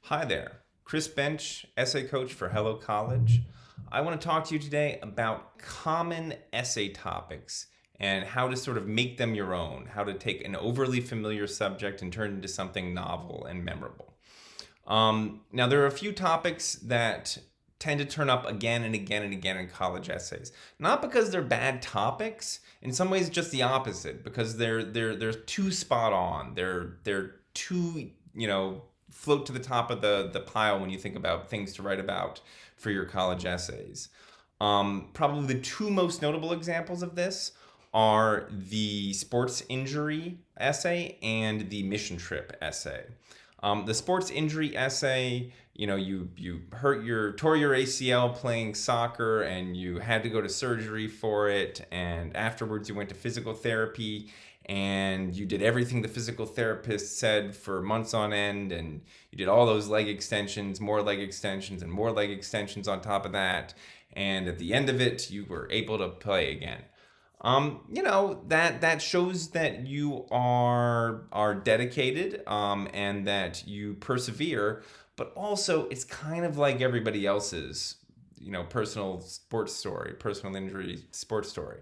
Hi there, Chris Bench, essay coach for HelloCollege. I want to talk to you today about common essay topics and how to sort of make them your own, how to take an overly familiar subject and turn it into something novel and memorable. Now, there are a few topics that tend to turn up again and again and again in college essays. Not because they're bad topics, in some ways just the opposite, because they're too spot on. They're too, float to the top of the pile when you think about things to write about for your college essays. Probably the two most notable examples of this are the sports injury essay and the mission trip essay. The sports injury essay, you tore your ACL playing soccer, and you had to go to surgery for it, and afterwards you went to physical therapy, and you did everything the physical therapist said for months on end, and you did all those leg extensions, more leg extensions, and more leg extensions on top of that, and at the end of it, you were able to play again. That shows that you are dedicated, and that you persevere, but also it's kind of like everybody else's, personal sports story, personal injury sports story.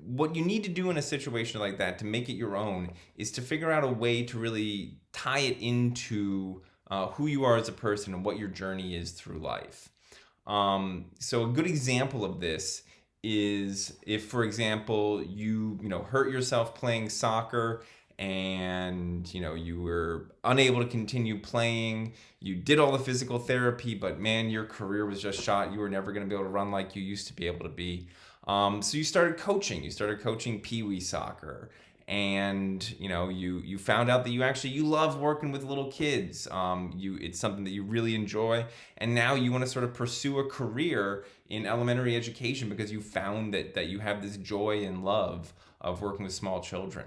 What you need to do in a situation like that to make it your own is to figure out a way to really tie it into who you are as a person and what your journey is through life. So a good example of this is if, for example, you hurt yourself playing soccer, and you were unable to continue playing. You did all the physical therapy, but man, your career was just shot. You were never going to be able to run like you used to be able to be. So you started coaching. You started coaching Pee-wee soccer, and you found out that you love working with little kids. It's something that you really enjoy, and now you want to sort of pursue a career in elementary education because you found that you have this joy and love of working with small children.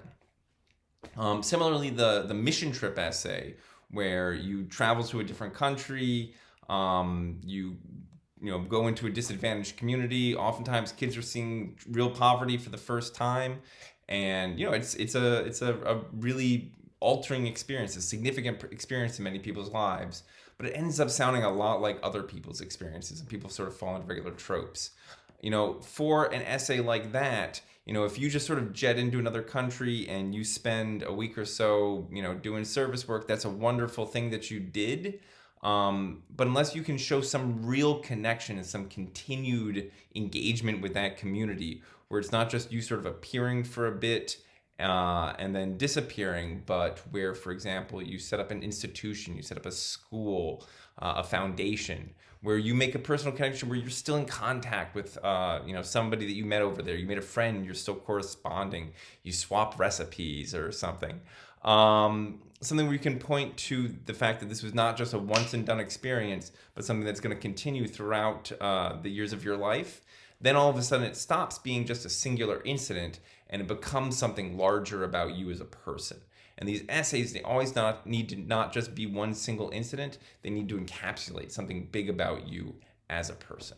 Similarly, the mission trip essay, where you travel to a different country, you go into a disadvantaged community. Oftentimes, kids are seeing real poverty for the first time, and it's a really altering experience, a significant experience in many people's lives. But it ends up sounding a lot like other people's experiences, and people sort of fall into regular tropes. For an essay like that, if you just sort of jet into another country and you spend a week or so, doing service work, that's a wonderful thing that you did. But unless you can show some real connection and some continued engagement with that community, where it's not just you sort of appearing for a bit and then disappearing, but where, for example, you set up an institution, you set up a school, a foundation, where you make a personal connection, where you're still in contact with somebody that you met over there. You made a friend, you're still corresponding, you swap recipes or something. Something where you can point to the fact that this was not just a once and done experience, but something that's going to continue throughout the years of your life. Then all of a sudden it stops being just a singular incident, and it becomes something larger about you as a person. And these essays, they always need to not just be one single incident. They need to encapsulate something big about you as a person.